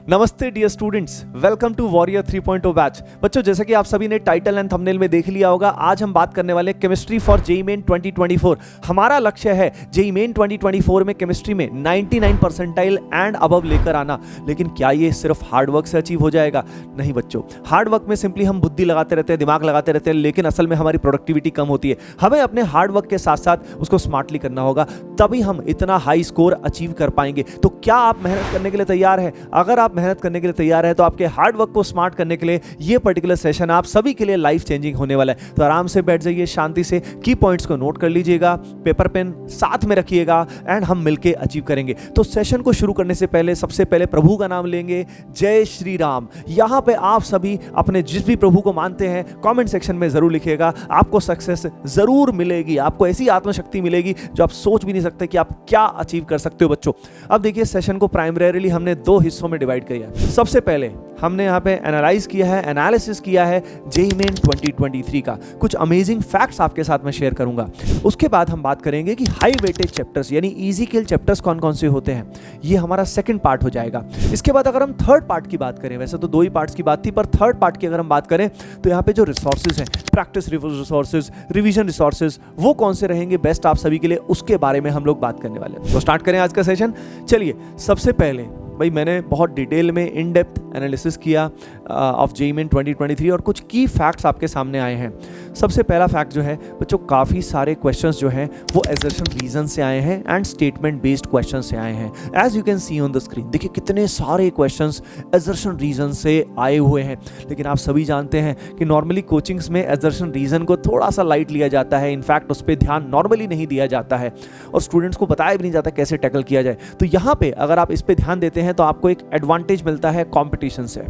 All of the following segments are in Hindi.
नमस्ते dear students, welcome to warrior 3.0 batch. बच्चों, जैसे कि आप सभी ने टाइटल एंड थंबनेल में देख लिया होगा, आज हम बात करने वाले केमिस्ट्री फॉर जेईई मेन 2024। हमारा लक्ष्य है जेईई मेन 2024 में केमिस्ट्री में 99 परसेंटाइल एंड अबव लेकर आना। लेकिन क्या ये सिर्फ हार्डवर्क से अचीव हो जाएगा? नहीं बच्चों, हार्डवर्क में सिंपली हम बुद्धि लगाते रहते हैं, दिमाग लगाते रहते हैं, लेकिन असल में हमारी प्रोडक्टिविटी कम होती है। हमें अपने हार्डवर्क के साथ साथ उसको स्मार्टली करना होगा, तभी हम इतना हाई स्कोर अचीव कर पाएंगे। तो क्या आप मेहनत करने के लिए तैयार हैं? अगर आप मेहनत करने के लिए तैयार है तो आपके हार्ड वर्क को स्मार्ट करने के लिए ये पर्टिकुलर सेशन आप सभी के लिए लाइफ चेंजिंग होने वाला है। तो आराम से बैठ जाइए, शांति से की पॉइंट्स को नोट कर लीजिएगा, पेपर पेन साथ में रखिएगा एंड हम मिलके अचीव करेंगे। तो सेशन को शुरू करने से पहले सबसे पहले प्रभु का नाम लेंगे, जय श्री राम। यहां पे आप सभी अपने जिस भी प्रभु को मानते हैं कमेंट सेक्शन में जरूर लिखिएगा। आपको सक्सेस जरूर मिलेगी, आपको ऐसी आत्मशक्ति मिलेगी जो आप सोच भी नहीं सकते कि आप क्या अचीव कर सकते हो। बच्चों, अब देखिए, सेशन को प्राइमरीली हमने दो हिस्सों में डिवाइड किया है। सबसे पहले हमने यहाँ पे एनालाइज किया है, एनालिसिस किया है जेईई मेन 2023 का। कुछ अमेजिंग फैक्ट्स आपके साथ मैं शेयर करूंगा। उसके बाद हम बात करेंगे कि हाई वेटेज चैप्टर्स यानी इजी किल चैप्टर्स कौन कौन से होते हैं। ये हमारा सेकंड पार्ट हो जाएगा। इसके बाद अगर हम थर्ड पार्ट की बात करें, वैसे तो दो ही पार्ट्स की बात थी, पर थर्ड पार्ट की अगर हम बात करें तो यहाँ पे जो रिसोर्सेज हैं, प्रैक्टिस रिसोर्सेज, रिविजन रिसोर्सेज, वो कौन से रहेंगे बेस्ट आप सभी के लिए, उसके बारे में हम लोग बात करने वाले हैं। तो स्टार्ट करें आज का सेशन। चलिए, सबसे पहले भाई मैंने बहुत डिटेल में इन डेप्थ एनालिसिस किया ऑफ जेईई मेन 2023 और कुछ की फैक्ट्स आपके सामने आए हैं। सबसे पहला फैक्ट जो है बच्चों, काफ़ी सारे क्वेश्चंस जो हैं वो असर्शन रीजन से आए हैं एंड स्टेटमेंट बेस्ड क्वेश्चन से आए हैं। As you can see on the screen, देखिए कितने सारे क्वेश्चंस असर्शन रीजन से आए हुए हैं। लेकिन आप सभी जानते हैं कि नॉर्मली कोचिंग्स में असर्शन रीजन को थोड़ा सा लाइट लिया जाता है। इनफैक्ट उस पर ध्यान नॉर्मली नहीं दिया जाता है और स्टूडेंट्स को बताया भी नहीं जाता कैसे टैकल किया जाए। तो यहाँ पे अगर आप इस पर ध्यान देते हैं तो आपको एक एडवांटेज मिलता है कंपटीशन से।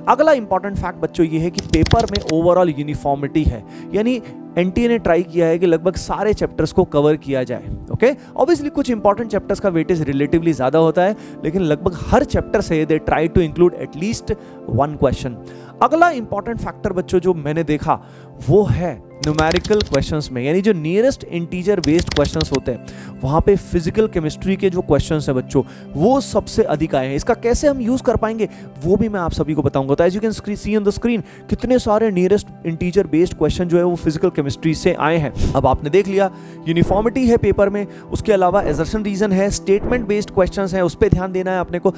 अगला इंपॉर्टेंट फैक्ट बच्चों ये है कि पेपर में ओवरऑल यूनिफॉर्मिटी है, यानी एनटीए ने ट्राई किया है कि लगभग सारे चैप्टर्स को कवर किया जाए। ओके, ऑब्वियसली कुछ इंपॉर्टेंट चैप्टर्स का वेटेज रिलेटिवली ज्यादा होता है, लेकिन लगभग हर चैप्टर से they try to include at least one question. अगला इंपॉर्टेंट फैक्टर बच्चों जो मैंने देखा वो है न्यूमेरिकल क्वेश्चंस में, यानी जो नियरेस्ट इंटीजर बेस्ड क्वेश्चंस होते हैं वहां पे फिजिकल केमिस्ट्री के जो क्वेश्चंस हैं बच्चों वो सबसे अधिक आए हैं। इसका कैसे हम यूज कर पाएंगे वो भी मैं आप सभी को बताऊंगा। तो as you can see on the screen कितने सारे नियरेस्ट इंटीजर बेस्ड क्वेश्चन जो है वो फिजिकल केमिस्ट्री से आए हैं। अब आपने देख लिया यूनिफॉर्मिटी है पेपर में, उसके अलावा असर्शन रीजन है, स्टेटमेंट बेस्ड क्वेश्चंस हैं, उस पर ध्यान देना है अपने को।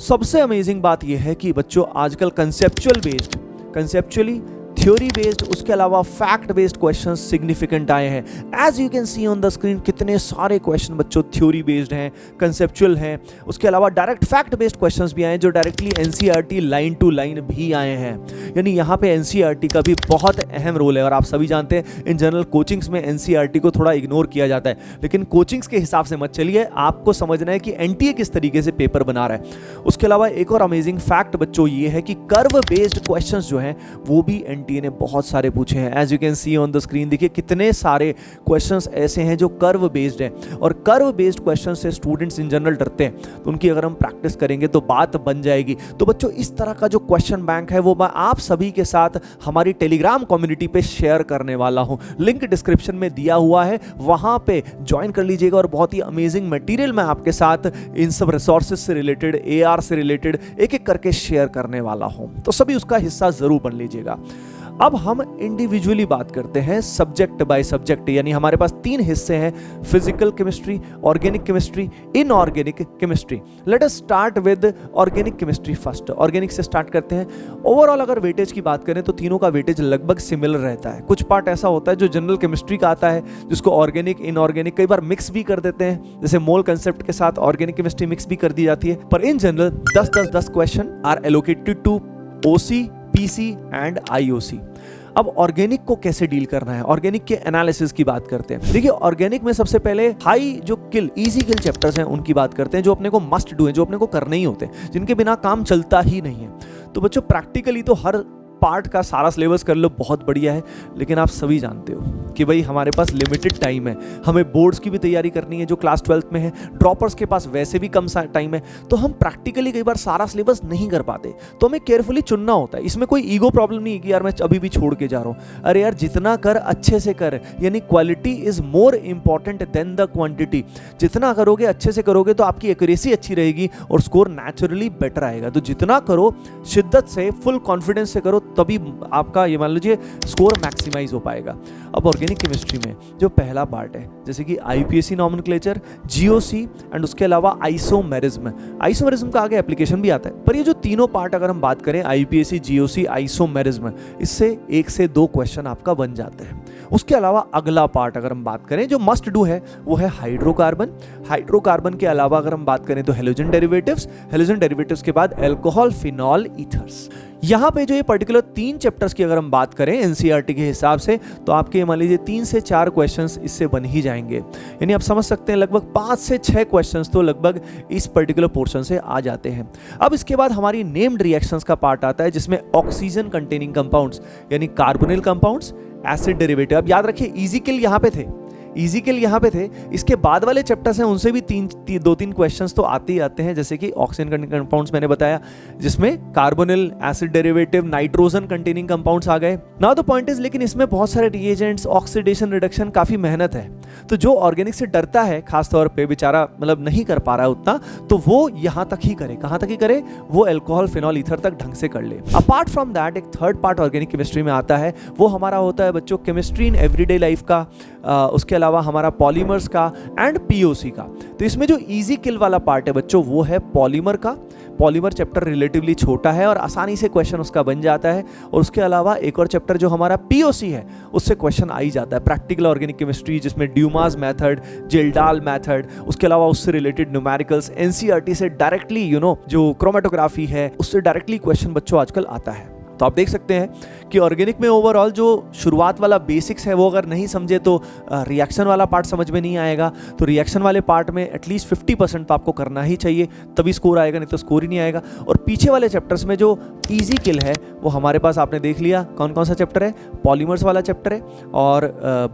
सबसे अमेजिंग बात यह है कि बच्चों आजकल कंसेप्चुअली थ्योरी बेस्ड, उसके अलावा फैक्ट बेस्ड क्वेश्चंस सिग्निफिकेंट आए हैं। As you can see on the screen कितने सारे क्वेश्चन बच्चों थ्योरी बेस्ड हैं, कंसेप्चुअल हैं, उसके अलावा डायरेक्ट फैक्ट बेस्ड क्वेश्चंस भी आए जो directly NCERT line to line भी आए हैं। यानी यहाँ पे एनसीईआरटी का भी बहुत अहम रोल है। और आप सभी जानते हैं इन जनरल कोचिंग्स में एनसीईआरटी को थोड़ा इग्नोर किया जाता है, लेकिन कोचिंग्स के हिसाब से मत चलिए, आपको समझना है कि एनटीए किस तरीके से पेपर बना रहा है। उसके अलावा एक और अमेजिंग फैक्ट बच्चों ये है कि कर्व बेस्ड क्वेश्चन जो हैं वो भी एनटीए ने बहुत सारे पूछे हैं। As you can see on the screen देखिए कितने सारे क्वेश्चंस ऐसे हैं जो कर्व बेस्ड हैं, और कर्व बेस्ड क्वेश्चन से स्टूडेंट्स इन जनरल डरते हैं, तो उनकी अगर हम प्रैक्टिस करेंगे तो बात बन जाएगी। तो बच्चों इस तरह का जो क्वेश्चन बैंक है वो मैं आप सभी के साथ हमारी टेलीग्राम कम्युनिटी पे शेयर करने वाला हूं। लिंक डिस्क्रिप्शन में दिया हुआ है, वहां पे ज्वाइन कर लीजिएगा और बहुत ही अमेजिंग मटेरियल मैं आपके साथ इन सब रिसोर्सेज से रिलेटेड, एआर से रिलेटेड एक एक करके शेयर करने वाला हूं। तो सभी उसका हिस्सा जरूर बन लीजिएगा। अब हम इंडिविजुअली बात करते हैं सब्जेक्ट बाय सब्जेक्ट, यानी हमारे पास तीन हिस्से हैं, physical chemistry, organic chemistry, inorganic chemistry. Let us start with organic chemistry first. Organic से स्टार्ट करते हैं। ओवरऑल अगर वेटेज की बात करें तो तीनों का वेटेज लगभग सिमिलर रहता है। कुछ पार्ट ऐसा होता है जो जनरल केमिस्ट्री का आता है, जिसको ऑर्गेनिक इनऑर्गेनिक कई बार मिक्स भी कर देते हैं, जैसे मोल कंसेप्ट के साथ ऑर्गेनिक केमिस्ट्री मिक्स भी कर दी जाती है। पर in general 10 question are allocated to OC, PC and IOC. अब ऑर्गेनिक को कैसे डील करना है, ऑर्गेनिक के एनालिसिस की बात करते हैं। देखिए ऑर्गेनिक में सबसे पहले हाई जो किल, इजी किल चैप्टर्स हैं उनकी बात करते हैं, जो अपने को मस्ट डू है, जो अपने को करने ही होते हैं, जिनके बिना काम चलता ही नहीं है। तो बच्चों प्रैक्टिकली तो हर पार्ट का सारा सिलेबस कर लो, बहुत बढ़िया है, लेकिन आप सभी जानते हो कि भाई हमारे पास लिमिटेड टाइम है, हमें बोर्ड्स की भी तैयारी करनी है जो क्लास 12th में है, ड्रॉपर्स के पास वैसे भी कम टाइम है, तो हम प्रैक्टिकली कई बार सारा सिलेबस नहीं कर पाते, तो हमें केयरफुली चुनना होता है। इसमें कोई ईगो प्रॉब्लम नहीं है कि यार मैं अभी भी छोड़ के जा रहा हूँ। अरे यार जितना कर अच्छे से कर, यानी quality is more important than the quantity. जितना करोगे अच्छे से करोगे तो आपकी एक्यूरेसी अच्छी रहेगी और स्कोर नेचुरली बेटर आएगा। तो जितना करो शिद्दत से, फुल कॉन्फिडेंस से करो, तभी आपका ये मान लीजिए स्कोर मैक्सिमाइज हो पाएगा। अब ऑर्गेनिक केमिस्ट्री में जो पहला पार्ट है जैसे कि आईपीएसी नॉमेनक्लेचर, जीओसी एंड उसके अलावा आइसोमेरिज्म। आइसोमेरिज्म का आगे एप्लीकेशन भी आता है, पर ये जो तीनों पार्ट अगर हम बात करें आईपीएसी, जीओसी, आइसोमेरिज्म, इससे 1 से 2 क्वेश्चन आपका बन जाते हैं। उसके अलावा अगला पार्ट अगर हम बात करें जो मस्ट डू है वो है हाइड्रोकार्बन। हाइड्रोकार्बन के अलावा अगर हम बात करें तो हेलोजन डेरिवेटिव्स, हेलोजन डेरिवेटिव्स के बाद अल्कोहल, फिनॉल, ईथर्स। यहाँ पे जो ये पर्टिकुलर 3 चैप्टर्स की अगर हम बात करें एनसीईआरटी के हिसाब से तो आपके मान लीजिए 3 से 4 क्वेश्चंस इससे बन ही जाएंगे। यानी आप समझ सकते हैं लगभग 5 से 6 क्वेश्चंस तो लगभग इस पर्टिकुलर पोर्शन से आ जाते हैं। अब इसके बाद हमारी नेम्ड रिएक्शंस का पार्ट आता है जिसमें ऑक्सीजन कंटेनिंग कंपाउंड्स यानी कार्बोनिल कंपाउंड्स, एसिड डेरिवेटिव। अब याद रखिए इजी किल यहाँ पे थे, इजी किल यहाँ पे थे। इसके बाद वाले चैप्टर्स हैं उनसे भी 2-3 क्वेश्चंस तो आते ही आते हैं, जैसे कि ऑक्सीजन कंटेनिंग कंपाउंड्स मैंने बताया जिसमें carbonyl, acid derivative, nitrogen containing compounds आ गए। नाउ द पॉइंट इज लेकिन इसमें बहुत सारे रिएजेंट्स, ऑक्सीडेशन, रिडक्शन, काफी मेहनत है। तो जो ऑर्गेनिक से डरता है खासतौर पे बेचारा मतलब नहीं कर पा रहा उतना, तो वो यहाँ तक ही करे। कहाँ तक ही करे? वो अल्कोहल, फिनॉल, ईथर तक ढंग से कर ले। अपार्ट फ्रॉम दैट एक थर्ड पार्ट ऑर्गेनिक केमिस्ट्री में आता है, वो हमारा होता है बच्चों केमिस्ट्री इन एवरीडे लाइफ का, उसके अलावा हमारा पॉलीमर्स का एंड पीओसी का। तो इसमें जो इजी किल वाला पार्ट है बच्चों वो है पॉलीमर का। पॉलीमर चैप्टर रिलेटिवली छोटा है और आसानी से क्वेश्चन उसका बन जाता है। और उसके अलावा एक और चैप्टर जो हमारा पीओसी है उससे क्वेश्चन आ ही जाता है, प्रैक्टिकल ऑर्गेनिक केमिस्ट्री, जिसमें ड्यूमास मेथड, जेल्डाल मेथड, उसके अलावा उससे रिलेटेड न्यूमेरिकल्स, एनसीईआरटी से डायरेक्टली जो क्रोमेटोग्राफी है उससे डायरेक्टली क्वेश्चन बच्चों आजकल आता है। तो आप देख सकते हैं कि ऑर्गेनिक में ओवरऑल जो शुरुआत वाला बेसिक्स है वो अगर नहीं समझे तो रिएक्शन वाला पार्ट समझ में नहीं आएगा। तो रिएक्शन वाले पार्ट में एटलीस्ट 50% तो आपको करना ही चाहिए, तभी स्कोर आएगा, नहीं तो स्कोर ही नहीं आएगा। और पीछे वाले चैप्टर्स में जो इजी किल है वो हमारे पास आपने देख लिया कौन कौन सा चैप्टर है, पॉलीमर्स वाला चैप्टर है और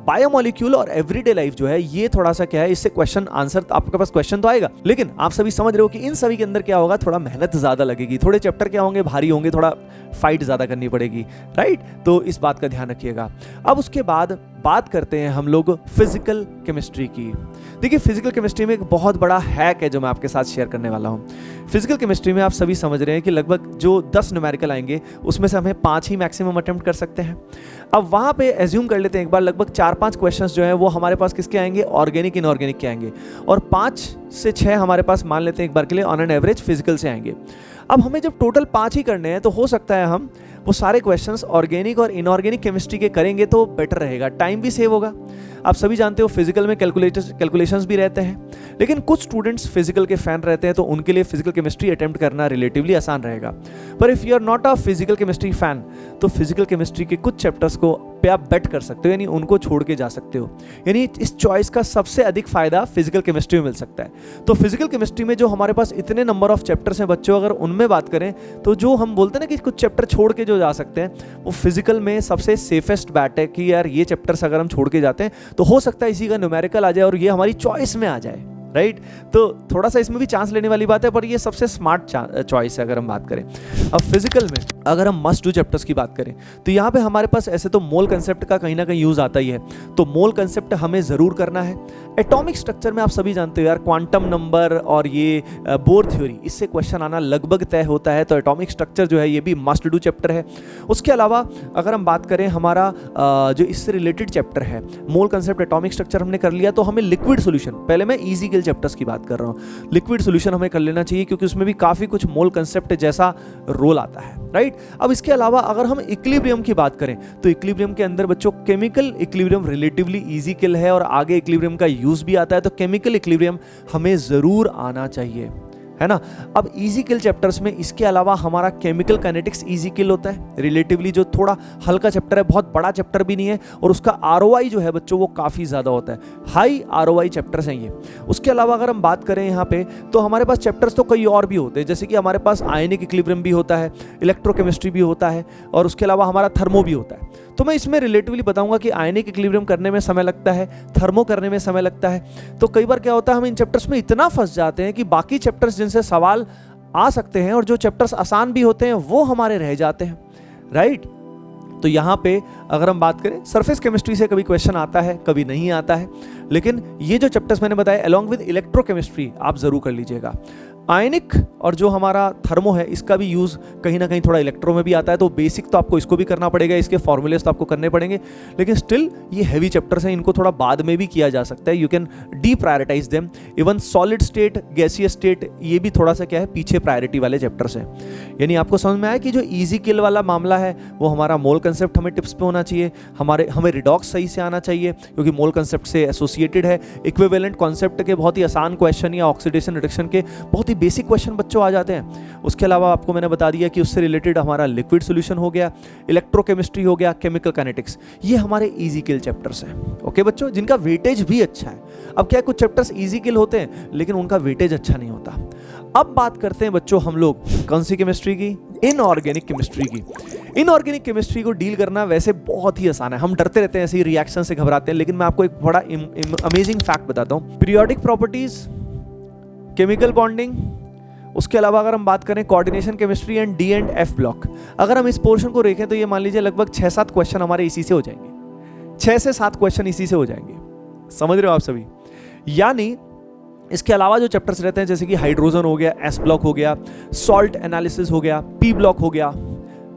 बायोमोलिक्यूल और एवरीडे लाइफ जो है ये थोड़ा सा क्या है, इससे क्वेश्चन आंसर आपके पास क्वेश्चन तो आएगा, लेकिन आप सभी समझ रहे हो कि इन सभी के अंदर क्या होगा, थोड़ा मेहनत ज्यादा लगेगी, थोड़े चैप्टर क्या होंगे, भारी होंगे, थोड़ा फाइट ज्यादा करनी पड़ेगी, राइट। तो इस बात का ध्यान रखिएगा। अब उसके बाद बात करते हैं हम लोग फिजिकल केमिस्ट्री की। देखिए फिजिकल केमिस्ट्री में एक बहुत बड़ा हैक है जो मैं आपके साथ शेयर करने वाला हूं। फिजिकल केमिस्ट्री में आप सभी समझ रहे हैं कि लगभग जो 10 न्यूमेरिकल आएंगे उसमें से हमें 5 ही मैक्सिमम अटेम्प्ट कर सकते हैं। अब वहां पे एज्यूम कर लेते हैं एक बार लगभग 4-5 क्वेश्चंस जो है वो हमारे पास किसके आएंगे, ऑर्गेनिक, इनऑर्गेनिक के आएंगे, और 5 से 6 हमारे पास मान लेते हैं एक बार के लिए ऑन एन एवरेज फिजिकल से आएंगे। अब हमें जब टोटल 5 ही करने हैं तो हो सकता है हम वो सारे क्वेश्चंस ऑर्गेनिक और इनऑर्गेनिक केमिस्ट्री के करेंगे तो बेटर रहेगा, टाइम भी सेव होगा। आप सभी जानते हो फिजिकल में कैलकुलेशंस भी रहते हैं, लेकिन कुछ स्टूडेंट्स फिजिकल के फैन रहते हैं तो उनके लिए फिजिकल केमिस्ट्री अटेम्प्ट करना रिलेटिवली आसान रहेगा। पर if you are not a physical chemistry fan तो फिजिकल केमिस्ट्री के कुछ चैप्टर्स को पे आप बेट कर सकते हो, यानी उनको छोड़ के जा सकते हो। यानी इस चॉइस का सबसे अधिक फायदा फिजिकल केमिस्ट्री में मिल सकता है। तो फिजिकल केमिस्ट्री में जो हमारे पास इतने नंबर ऑफ चैप्टर्स हैं बच्चों, अगर उनमें बात करें तो जो हम बोलते हैं ना कि कुछ चैप्टर छोड़ के जो जा सकते हैं, वो फिजिकल में सबसे सेफेस्ट बैट है कि यार ये चैप्टर्स अगर हम छोड़ के जाते हैं तो हो सकता है इसी का न्यूमेरिकल आ जाए और ये हमारी चॉइस में आ जाए, राइट। तो थोड़ा सा इसमें भी चांस लेने वाली बात है, पर ये सबसे स्मार्ट चॉइस है अगर हम बात करें। अब फिजिकल में अगर हम मस्ट डू चैप्टर्स की बात करें तो यहाँ पे हमारे पास ऐसे तो मोल कंसेप्ट का कहीं ना कहीं यूज आता ही है, तो मोल कंसेप्ट हमें जरूर करना है। एटॉमिक स्ट्रक्चर में आप सभी जानते हो यार, क्वांटम नंबर और ये बोर थ्योरी, इससे क्वेश्चन आना लगभग तय होता है, तो एटॉमिक स्ट्रक्चर जो है ये भी मस्ट डू चैप्टर है। उसके अलावा अगर हम बात करें हमारा जो इससे रिलेटेड चैप्टर है, मोल कंसेप्ट, एटॉमिक स्ट्रक्चर हमने कर लिया, तो हमें लिक्विड सोल्यूशन, पहले मैं इजी किल चैप्टर्स की बात कर रहा हूँ, लिक्विड सोल्यूशन हमें कर लेना चाहिए क्योंकि उसमें भी काफी कुछ मोल कंसेप्ट जैसा रोल आता है, राइट। अब इसके अलावा अगर हम इक्विलिब्रियम की बात करें तो इक्विलिब्रियम के अंदर बच्चों केमिकल इक्विलिब्रियम रिलेटिवली इजी किल है और आगे इक्विलिब्रियम का यूज भी आता है, तो केमिकल इक्विलिब्रियम हमें जरूर आना चाहिए, है ना। अब इजी किल चैप्टर्स में इसके अलावा हमारा केमिकल काइनेटिक्स इजी किल होता है, रिलेटिवली जो थोड़ा हल्का चैप्टर है, बहुत बड़ा चैप्टर भी नहीं है, और उसका आरओआई जो है बच्चों वो काफ़ी ज़्यादा होता है, हाई आरओआई चैप्टर्स हैं ये। उसके अलावा अगर हम बात करें यहाँ पे तो हमारे पास चैप्टर्स तो कई और भी होते हैं, जैसे कि हमारे पास आयनिक इक्विलिब्रियम भी होता है, इलेक्ट्रोकेमिस्ट्री भी होता है, और उसके अलावा हमारा थर्मो भी होता है। तो मैं इसमें रिलेटिवली बताऊंगा कि आयनिक इक्विलिब्रियम करने में समय लगता है, थर्मो करने में समय लगता है। तो कई बार क्या होता है, हम इन चैप्टर्स में इतना फंस जाते हैं कि बाकी चैप्टर्स जिनसे सवाल आ सकते हैं और जो चैप्टर्स आसान भी होते हैं वो हमारे रह जाते हैं, राइट। तो यहाँ पे अगर हम बात करें, सरफेस केमिस्ट्री से कभी क्वेश्चन आता है, कभी नहीं आता है, लेकिन ये जो चैप्टर्स मैंने बताए अलॉन्ग विद इलेक्ट्रोकेमिस्ट्री आप जरूर कर लीजिएगा। आयनिक और जो हमारा थर्मो है इसका भी यूज़ कहीं ना कहीं थोड़ा इलेक्ट्रो में भी आता है, तो बेसिक तो आपको इसको भी करना पड़ेगा, इसके फॉर्मूलेस तो आपको करने पड़ेंगे, लेकिन स्टिल ये हैवी चैप्टर्स हैं, इनको थोड़ा बाद में भी किया जा सकता है। You can deprioritize them. Even solid state, gaseous state, ये भी थोड़ा सा क्या है, पीछे प्रायोरिटी वाले चैप्टर्स हैं। यानी आपको समझ में आया कि जो ईजी किल वाला मामला है वो हमारा मोल कंसेप्ट हमें टिप्स पे होना चाहिए, हमें रिडॉक्स सही से आना चाहिए क्योंकि मोल कंसेप्ट से एसोसिएटेड है। इक्विवेलेंट कॉन्सेप्ट के बहुत ही आसान क्वेश्चन या ऑक्सीडेशन रिडक्शन के बहुत ही बेसिक क्वेश्चन बच्चों आ जाते हैं। उसके अलावा आपको मैंने बता दिया कि उससे रिलेटेड हमारा लिक्विड सॉल्यूशन हो गया, इलेक्ट्रोकेमिस्ट्री हो गया, केमिकल काइनेटिक्स, ये हमारे इजी किल चैप्टर्स हैं। ओके बच्चों, जिनका वेटेज भी अच्छा है। अब क्या कुछ चैप्टर्स इजी किल होते हैं लेकिन उनका वेटेज अच्छा नहीं होता। अब बात करते हैं बच्चों हम लोग कौन सी केमिस्ट्री की, इनऑर्गेनिक केमिस्ट्री की। इनऑर्गेनिक केमिस्ट्री को डील करना वैसे बहुत ही आसान है, हम डरते रहते हैं ऐसे ही रिएक्शन से घबराते हैं, लेकिन मैं आपको एक बड़ा अमेजिंग फैक्ट बताता हूँ। पीरियोडिक प्रॉपर्टीज, केमिकल बॉन्डिंग, उसके अलावा अगर हम बात करें coordination chemistry and D and F block, अगर हम इस पोर्शन को देखें तो ये मान लीजिए लगभग 6-7 क्वेश्चन हमारे इसी से हो जाएंगे, 6 से 7 क्वेश्चन इसी से हो जाएंगे। समझ रहे हो आप सभी? यानी इसके अलावा जो चैप्टर्स रहते हैं जैसे कि हाइड्रोजन हो गया, एस ब्लॉक हो गया, सॉल्ट एनालिसिस हो गया, पी ब्लॉक हो गया।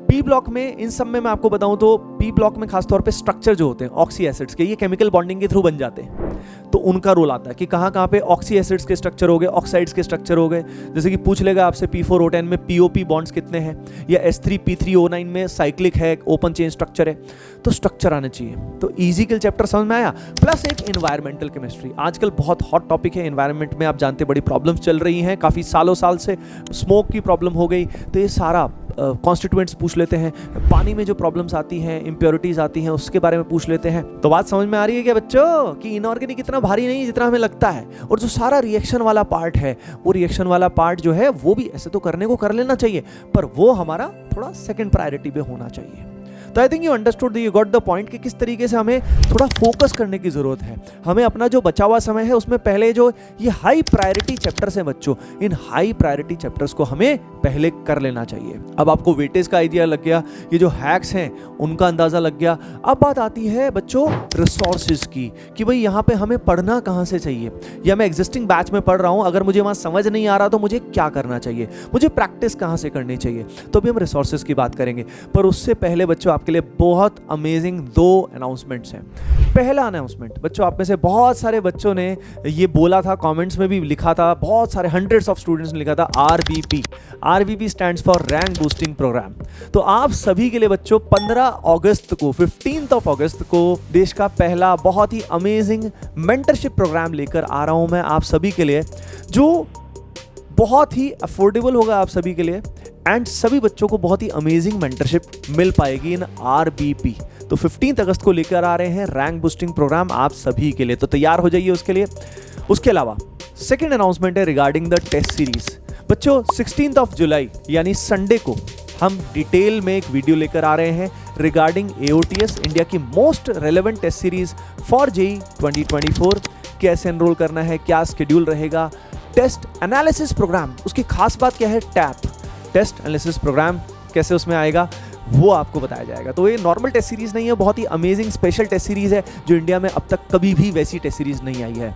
पी ब्लॉक में, इन सब में मैं आपको बताऊं तो पी ब्लॉक में खासतौर पे स्ट्रक्चर जो होते हैं ऑक्सी एसिड्स के, ये केमिकल बॉन्डिंग के थ्रू बन जाते हैं, तो उनका रोल आता है कि कहाँ कहाँ पे ऑक्सी एसिड्स के स्ट्रक्चर हो गए, ऑक्साइड्स के स्ट्रक्चर हो गए। जैसे कि पूछ लेगा आपसे P4O10 में POP बॉन्ड्स कितने हैं, या S3P3O9 में साइक्लिक है, ओपन चेन स्ट्रक्चर है, तो स्ट्रक्चर आने चाहिए। तो इजी किल चैप्टर समझ में आया। प्लस एक एनवायरमेंटल केमिस्ट्री, आजकल बहुत हॉट टॉपिक है एनवायरमेंट में, आप जानते बड़ी प्रॉब्लम्स चल रही हैं काफ़ी सालों साल से, स्मोक की प्रॉब्लम हो गई, तो ये सारा कॉन्स्टिट्यूएंट्स पूछ लेते हैं, पानी में जो प्रॉब्लम्स आती हैं, इंप्योरिटीज आती हैं, उसके बारे में पूछ लेते हैं। तो बात समझ में आ रही है क्या बच्चों कि इनऑर्गेनिक इतना भारी नहीं जितना हमें लगता है, और जो सारा रिएक्शन वाला पार्ट है, वो रिएक्शन वाला पार्ट जो है वो भी ऐसे तो करने को कर लेना चाहिए, पर वो हमारा थोड़ा सेकंड प्रायोरिटी पे होना चाहिए। तो I think you understood, you got the point कि किस तरीके से हमें थोड़ा फोकस करने की जरूरत है। हमें अपना जो बचा हुआ समय है उसमें पहले जो ये हाई प्रायोरिटी चैप्टर्स हैं बच्चों, इन हाई प्रायोरिटी चैप्टर्स को हमें पहले कर लेना चाहिए। अब आपको वेटेज का आइडिया लग गया, ये जो हैक्स हैं उनका अंदाजा लग गया। अब बात आती है बच्चों रिसोर्सेज की, कि भाई यहाँ पे हमें पढ़ना कहाँ से चाहिए, या मैं एग्जिस्टिंग बैच में पढ़ रहा हूँ, अगर मुझे वहाँ समझ नहीं आ रहा तो मुझे क्या करना चाहिए, मुझे प्रैक्टिस कहाँ से करनी चाहिए। तो अभी हम रिसोर्सेज की बात करेंगे, पर उससे पहले बच्चों आपके लिए बहुत अमेजिंग 2 अनाउंसमेंट्स हैं। पहला अनाउंसमेंट बच्चों, आप में से बहुत सारे बच्चों ने ये बोला था, कमेंट्स में भी लिखा था, बहुत सारे हंड्रेड्स ऑफ स्टूडेंट्स ने लिखा था RBP. RBP stands for rank boosting programme. तो आप सभी के लिए बच्चों 15 अगस्त को, 15 अगस्त को देश का पहला बहुत ही अमेजिंग मेंटरशिप प्रोग्राम लेकर आ रहा हूं मैं आप सभी के लिए, जो बहुत ही अफोर्डेबल होगा आप सभी के लिए, एंड सभी बच्चों को बहुत ही अमेजिंग मेंटरशिप मिल पाएगी इन आरबीपी। तो 15 अगस्त को लेकर आ रहे हैं रैंक बूस्टिंग प्रोग्राम आप सभी के लिए, तो तैयार हो जाइए उसके लिए। उसके अलावा सेकंड अनाउंसमेंट है रिगार्डिंग द टेस्ट सीरीज। बच्चों 16 जुलाई यानी संडे को हम डिटेल में एक वीडियो लेकर आ रहे हैं रिगार्डिंग AOTS, इंडिया की most relevant test series for JEE 2024। कैसे एनरोल करना है, क्या शेड्यूल रहेगा, टेस्ट एनालिसिस प्रोग्राम, उसकी खास बात क्या है, टैप टेस्ट एनालिसिस प्रोग्राम कैसे उसमें आएगा वो आपको बताया जाएगा। तो ये नॉर्मल टेस्ट सीरीज नहीं है, बहुत ही अमेजिंग स्पेशल टेस्ट सीरीज है जो इंडिया में अब तक कभी भी वैसी टेस्ट सीरीज नहीं आई है।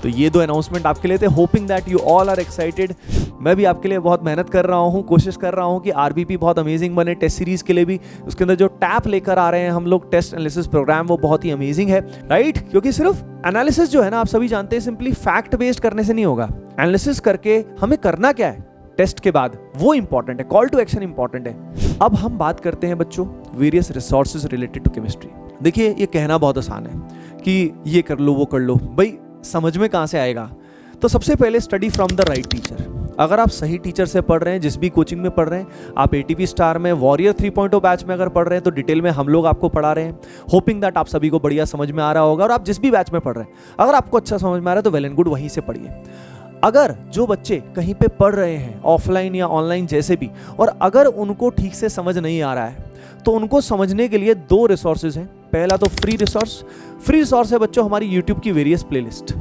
तो ये 2 अनाउंसमेंट आपके लिए थे, hoping that you all are excited. मैं भी आपके लिए बहुत मेहनत कर रहा हूँ, कोशिश कर रहा हूँ कि आरबीपी बहुत अमेजिंग बने टेस्ट सीरीज के लिए भी। उसके अंदर जो टैप लेकर आ रहे हैं हम लोग टेस्ट एनालिसिस प्रोग्राम, वो बहुत ही अमेजिंग है, राइट। क्योंकि सिर्फ एनालिसिस जो है ना, आप सभी जानते हैं, सिंपली फैक्ट बेस्ड करने से नहीं होगा। एनालिसिस करके हमें करना क्या है टेस्ट के बाद, वो इंपॉर्टेंट है, कॉल टू एक्शन इंपॉर्टेंट है। अब हम बात करते हैं बच्चों various resources related to chemistry. देखिए ये कहना बहुत आसान है कि ये कर लो वो कर लो, भाई समझ में कहाँ से आएगा। तो सबसे पहले study from the right teacher. अगर आप सही टीचर से पढ़ रहे हैं, जिस भी कोचिंग में पढ़ रहे हैं, आप ATP स्टार में वॉरियर 3.0 बैच में अगर पढ़ रहे हैं तो डिटेल में हम लोग आपको पढ़ा रहे हैं, होपिंग दैट आप सभी को बढ़िया समझ में आ रहा होगा। और आप जिस भी बैच में पढ़ रहे हैं, अगर आपको अच्छा समझ में आ रहा है तो वेल एंड गुड, वहीं से पढ़िए। अगर जो बच्चे कहीं पे पढ़ रहे हैं ऑफलाइन या ऑनलाइन जैसे भी, और अगर उनको ठीक से समझ नहीं आ रहा है तो उनको समझने के लिए 2 रिसोर्सेज हैं। पहला तो फ्री रिसोर्स है बच्चों हमारी यूट्यूब की वेरियस प्लेलिस्ट,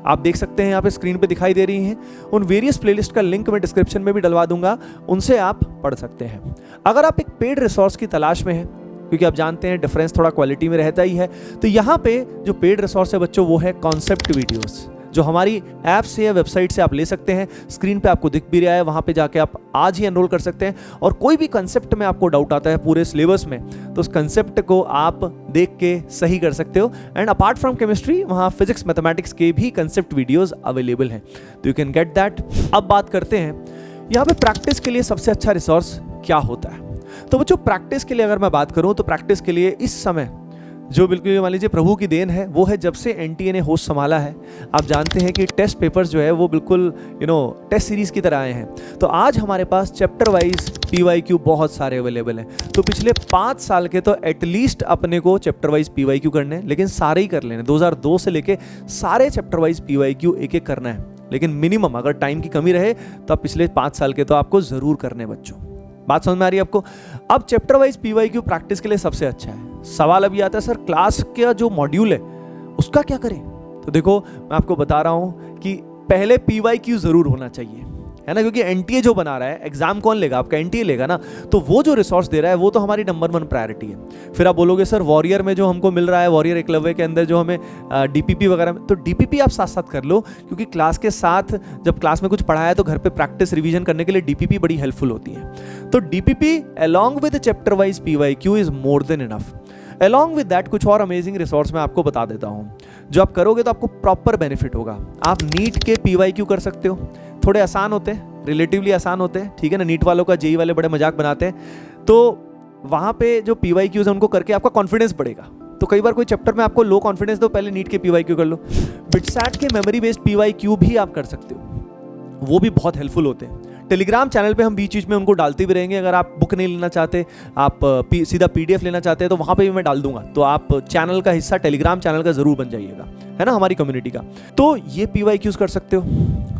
आप देख सकते हैं यहाँ पे स्क्रीन पे दिखाई दे रही हैं। उन वेरियस प्लेलिस्ट का लिंक मैं डिस्क्रिप्शन में भी डलवा दूंगा, उनसे आप पढ़ सकते हैं। अगर आप एक पेड रिसोर्स की तलाश में हैं, क्योंकि आप जानते हैं डिफरेंस थोड़ा क्वालिटी में रहता ही है, तो यहाँ पे जो पेड रिसोर्स है बच्चों वो है कॉन्सेप्ट वीडियोस, जो हमारी ऐप से या वेबसाइट से आप ले सकते हैं। स्क्रीन पे आपको दिख भी रहा है, वहां पे जाके आप आज ही एनरोल कर सकते हैं। और कोई भी कंसेप्ट में आपको डाउट आता है पूरे सिलेबस में, तो उस कंसेप्ट को आप देख के सही कर सकते हो। एंड अपार्ट फ्रॉम केमिस्ट्री वहां फिजिक्स मैथमेटिक्स के भी कंसेप्ट वीडियोस अवेलेबल हैं, तो यू कैन गेट दैट। अब बात करते हैं यहाँ पे प्रैक्टिस के लिए सबसे अच्छा रिसोर्स क्या होता है। तो बच्चों प्रैक्टिस के लिए अगर मैं बात करूं तो प्रैक्टिस के लिए इस समय जो बिल्कुल मान लीजिए प्रभु की देन है वो है जब से एनटीए ने होस्ट संभाला है। आप जानते हैं कि टेस्ट पेपर्स जो है वो बिल्कुल टेस्ट सीरीज की तरह आए हैं। तो आज हमारे पास चैप्टर वाइज पीवाईक्यू बहुत सारे अवेलेबल हैं। तो पिछले 5 साल के तो एटलीस्ट अपने को चैप्टर वाइज पीवाईक्यू करने हैं, लेकिन सारे ही कर लेने। 2002 से लेके सारे चैप्टर वाइज पीवाईक्यू एक एक करना है, लेकिन मिनिमम अगर टाइम की कमी रहे तो आप पिछले 5 साल के तो आपको जरूर करने बच्चों। बात समझ में आ रही है आपको? अब चैप्टर वाइज पीवाईक्यू प्रैक्टिस के लिए सबसे अच्छा है। सवाल अभी आता है सर क्लास का जो मॉड्यूल है उसका क्या करें? तो देखो मैं आपको बता रहा हूं कि पहले पीवाईक्यू जरूर होना चाहिए, है ना, क्योंकि एनटीए जो बना रहा है एग्जाम कौन लेगा? आपका एनटीए लेगा ना। तो वो जो रिसोर्स दे रहा है वो तो हमारी नंबर 1 प्रायोरिटी है। फिर आप बोलोगे सर वॉरियर में जो हमको मिल रहा है, वॉरियर एकलव्य के अंदर जो हमें डीपीपी वगैरह में, तो डीपीपी आप साथ साथ कर लो, क्योंकि क्लास के साथ जब क्लास में कुछ पढ़ाया तो घर पे प्रैक्टिस रिवीजन करने के लिए डीपीपी बड़ी हेल्पफुल होती है। तो DPP along with chapter wise PYQ is more than enough. Along with that कुछ और अमेजिंग रिसोर्स मैं आपको बता देता हूं, जो आप करोगे तो आपको प्रॉपर बेनिफिट होगा। आप नीट के पीवाईक्यू कर सकते हो, थोड़े आसान होते हैं, रिलेटिवली आसान होते हैं, ठीक है ना। नीट वालों का जेई वाले बड़े मजाक बनाते हैं, तो वहां पे जो पीवाईक्यूज है उनको करके आपका कॉन्फिडेंस बढ़ेगा। तो कई बार कोई चैप्टर में आपको लो कॉन्फिडेंस दो, पहले नीट के पीवाईक्यू कर लो। बिटसैट के मेमोरी बेस्ड पीवाईक्यू भी आप कर सकते हो, वो भी बहुत हेल्पफुल होते हैं। टेलीग्राम चैनल पे हम बीच बीच में उनको डालते भी रहेंगे। अगर आप बुक नहीं लेना चाहते, आप सीधा पीडीएफ लेना चाहते हैं, तो वहां पे भी मैं डाल दूंगा। तो आप चैनल का हिस्सा टेलीग्राम चैनल का जरूर बन जाइएगा, है ना, हमारी कम्युनिटी का। तो ये पीवाईक्यूज कर सकते हो।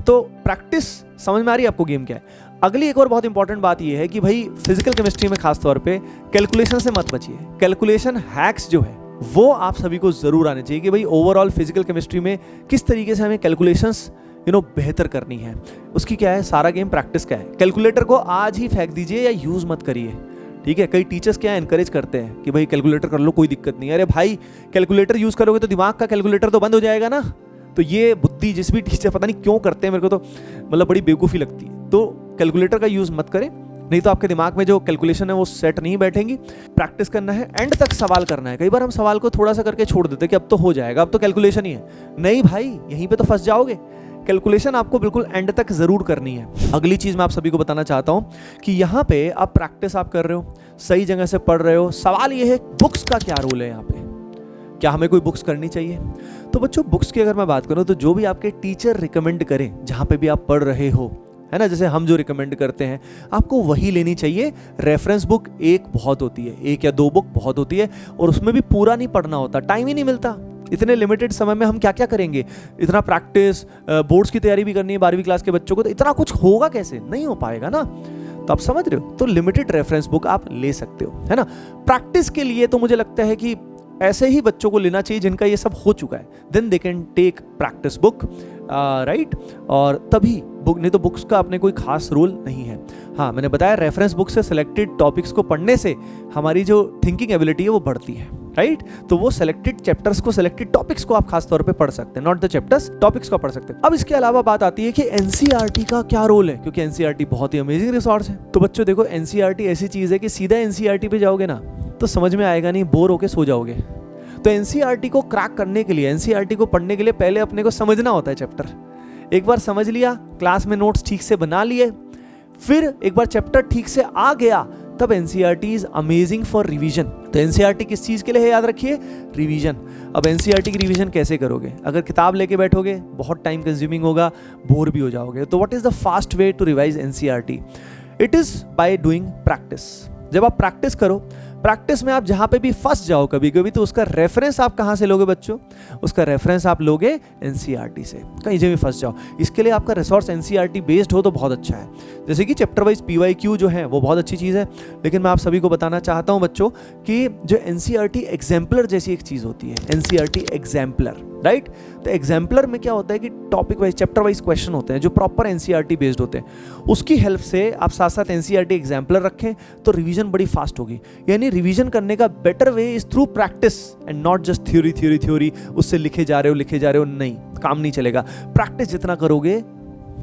तो प्रैक्टिस समझ में आ रही है आपको गेम क्या है। अगली एक और बहुत इंपॉर्टेंट बात ये है कि भाई फिजिकल केमिस्ट्री में खास तौर पे कैलकुलेशन से मत बचिए। कैलकुलेशन हैक्स जो है वो आप सभी को जरूर आने चाहिए कि भाई ओवरऑल फिजिकल केमिस्ट्री में किस तरीके से हमें कैलकुलेशंस बेहतर करनी है। उसकी क्या है, सारा गेम प्रैक्टिस का है। कैलकुलेटर को आज ही फेंक दीजिए या यूज मत करिए, ठीक है। कई टीचर्स क्या एनकरेज करते हैं कि भाई कैलकुलेटर कर लो, कोई दिक्कत नहीं है। अरे भाई कैलकुलेटर यूज करोगे तो दिमाग का कैलकुलेटर तो बंद हो जाएगा ना। तो ये बुद्धि जिस भी टीचर पता नहीं क्यों करते हैं, मेरे को तो मतलब बड़ी बेवकूफ़ी लगती है। तो कैलकुलेटर का यूज मत करें, नहीं तो आपके दिमाग में जो कैलकुलेशन है वो सेट नहीं बैठेंगी। प्रैक्टिस करना है, एंड तक सवाल करना है। कई बार हम सवाल को थोड़ा सा करके छोड़ देते हैं कि अब तो हो जाएगा, अब तो कैलकुलेशन ही है। नहीं भाई, यहीं पे तो फंस जाओगे। कैलकुलेशन आपको बिल्कुल एंड तक जरूर करनी है। अगली चीज मैं आप सभी को बताना चाहता हूं कि यहाँ पे आप प्रैक्टिस आप कर रहे हो, सही जगह से पढ़ रहे हो। सवाल ये है बुक्स का क्या रोल है यहाँ पे, क्या हमें कोई बुक्स करनी चाहिए? तो बच्चों बुक्स की अगर मैं बात करूं तो जो भी आपके टीचर रिकमेंड करें, जहां पे भी आप पढ़ रहे हो, है ना, जैसे हम जो रिकमेंड करते हैं आपको वही लेनी चाहिए। रेफरेंस बुक एक बहुत होती है, 1 या 2 बुक बहुत होती है, और उसमें भी पूरा नहीं पढ़ना होता, टाइम ही नहीं मिलता। इतने लिमिटेड समय में हम क्या क्या करेंगे? इतना प्रैक्टिस, बोर्ड्स की तैयारी भी करनी है 12वीं क्लास के बच्चों को, तो इतना कुछ होगा कैसे? नहीं हो पाएगा ना। तो आप समझ रहे हो, तो लिमिटेड रेफरेंस बुक आप ले सकते हो, है ना। प्रैक्टिस के लिए तो मुझे लगता है कि ऐसे ही बच्चों को लेना चाहिए जिनका ये सब हो चुका है, then they can take practice book, right. और तभी बुक, नहीं तो बुक्स का अपने कोई खास रोल नहीं है। हाँ, मैंने बताया रेफरेंस बुक से सिलेक्टेड टॉपिक्स को पढ़ने से हमारी जो थिंकिंग एबिलिटी है वो बढ़ती है, राइट। तो वो सिलेक्टेड चैप्टर्स को, सिलेक्टेड टॉपिक्स को आप खास तौर पे पढ़ सकते हैं, नॉट द चैप्टर्स, टॉपिक्स को पढ़ सकते हैं। अब इसके अलावा बात आती है कि एनसीईआरटी का क्या रोल है, क्योंकि एनसीईआरटी बहुत ही अमेजिंग रिसोर्स है। तो बच्चों देखो, एनसीईआरटी ऐसी चीज है कि सीधा एनसीईआरटी पे जाओगे ना तो समझ में आएगा नहीं, बोर होके सो जाओगे। तो एनसीईआरटी को क्रैक करने के लिए, एनसीईआरटी को पढ़ने के लिए पहले अपने को समझना होता है चैप्टर। एक बार समझ लिया, क्लास में नोट्स ठीक से बना लिए, फिर एक बार चैप्टर ठीक से आ गया, तब NCERT is amazing for revision. तो एनसीईआरटी किस चीज के लिए है, याद रखिए, रिवीजन। अब एनसीईआरटी की रिवीजन कैसे करोगे? अगर किताब लेके बैठोगे बहुत टाइम कंज्यूमिंग होगा, बोर भी हो जाओगे। तो what is the fast way to revise NCERT? It is by doing practice. जब आप प्रैक्टिस करो, प्रैक्टिस में आप जहां पे भी फंस जाओ कभी कभी, तो उसका रेफरेंस आप कहां से लोगे बच्चों? उसका रेफरेंस आप लोगे एनसीईआरटी से, कहीं से भी फंस जाओ। इसके लिए आपका रिसोर्स एनसीईआरटी बेस्ड हो तो बहुत अच्छा है। जैसे कि चैप्टर वाइज पीवाईक्यू जो है वो बहुत अच्छी चीज़ है, लेकिन मैं आप सभी को बताना चाहता हूं बच्चों कि जो एनसीईआरटी एग्जाम्पलर जैसी एक चीज़ होती है, एनसीईआरटी एग्जाम्पलर, राइट? तो एग्जाम्पलर में क्या होता है कि topic wise chapter wise question होते हैं जो प्रॉपर एनसीईआरटी बेस्ड होते हैं। उसकी हेल्प से आप साथ साथ एनसीईआरटी एग्जाम्पलर रखें तो रिवीजन बड़ी फास्ट होगी। यानी रिवीजन करने का better way is through practice and not just theory theory theory, उससे लिखे जा रहे हो, नहीं, काम नहीं चलेगा। प्रैक्टिस जितना करोगे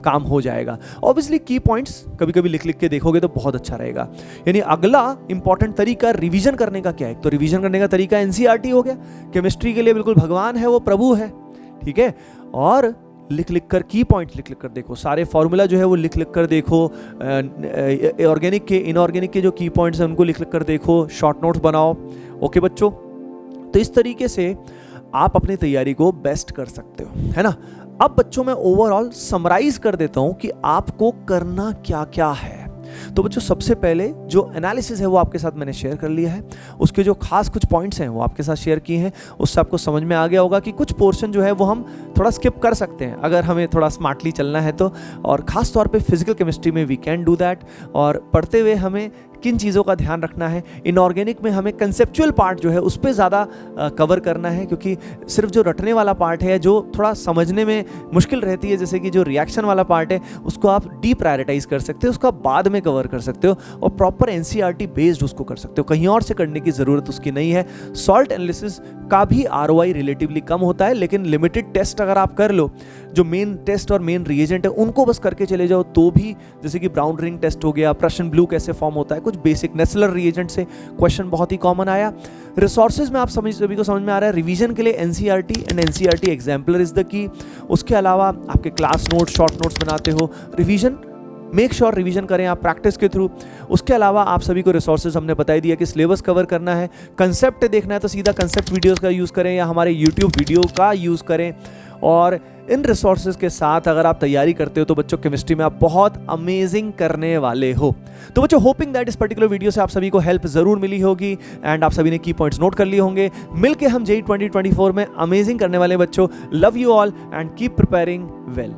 काम हो जाएगा। ऑब्वियसली की पॉइंट्स कभी कभी लिख लिख के देखोगे तो बहुत अच्छा रहेगा। यानी अगला इंपॉर्टेंट तरीका रिवीजन करने का क्या है? तो रिवीजन करने का तरीका एनसीईआरटी हो गया। केमिस्ट्री के लिए बिल्कुल भगवान है, वो प्रभु है, ठीक है। और लिख लिख कर की पॉइंट लिख लिख कर देखो, सारे फॉर्मूला जो है वो लिख लिख कर देखो, ऑर्गेनिक के इनऑर्गेनिक के जो की पॉइंट्स हैं उनको लिख लिख कर देखो, शॉर्ट नोट्स बनाओ। ओके बच्चों, तो इस तरीके से आप अपनी तैयारी को बेस्ट कर सकते हो, है ना। अब बच्चों मैं ओवरऑल समराइज कर देता हूं कि आपको करना क्या क्या है। तो बच्चों सबसे पहले जो एनालिसिस है वो आपके साथ मैंने शेयर कर लिया है, उसके जो खास कुछ पॉइंट्स हैं वो आपके साथ शेयर किए हैं। उससे आपको समझ में आ गया होगा कि कुछ पोर्शन जो है वो हम थोड़ा स्किप कर सकते हैं अगर हमें थोड़ा स्मार्टली चलना है तो। और खास तौर पे फिजिकल केमिस्ट्री में वी कैन डू दैट। और पढ़ते हुए हमें किन चीज़ों का ध्यान रखना है, इनऑर्गेनिक में हमें कंसेप्चुअल पार्ट जो है उस पर ज़्यादा कवर करना है, क्योंकि सिर्फ जो रटने वाला पार्ट है जो थोड़ा समझने में मुश्किल रहती है, जैसे कि जो रिएक्शन वाला पार्ट है उसको आप डी प्रायोरिटाइज कर सकते हो, उसका बाद में कवर कर सकते हो और प्रॉपर एनसीईआरटी बेस्ड उसको कर सकते हो। कहीं और से करने की ज़रूरत उसकी नहीं है। सॉल्ट एनालिसिस का भी आरओआई रिलेटिवली कम होता है, लेकिन लिमिटेड टेस्ट अगर आप कर लो, जो मेन टेस्ट और मेन रिएजेंट है उनको बस करके चले जाओ तो भी, जैसे कि ब्राउन रिंग टेस्ट हो गया, प्रशन ब्लू कैसे फॉर्म होता है, कुछ बेसिक नेस्लर रिएजेंट से क्वेश्चन बहुत ही कॉमन आया। रिसोर्सेज में आप सभी को समझ में आ रहा है, रिवीजन के लिए NCERT and NCERT exemplar is the key. उसके अलावा आपके क्लास नोट्स, शॉर्ट नोट्स बनाते हो, रिवीजन मेक श्योर रिवीजन करें आप प्रैक्टिस के थ्रू। उसके अलावा आप सभी को रिसोर्सेज हमने बता दिया कि सिलेबस कवर करना है, कंसेप्ट देखना है तो सीधा कंसेप्ट वीडियोस का यूज़ करें या हमारे यूट्यूब वीडियो का यूज़ करें। और इन रिसोर्सेज के साथ अगर आप तैयारी करते हो तो बच्चों केमिस्ट्री में आप बहुत अमेजिंग करने वाले हो। तो बच्चों होपिंग दैट इस पर्टिकुलर वीडियो से आप सभी को हेल्प जरूर मिली होगी एंड आप सभी ने की पॉइंट्स नोट कर लिए होंगे। मिलके हम जेईई 2024 में अमेजिंग करने वाले बच्चों। Love you all and keep preparing well.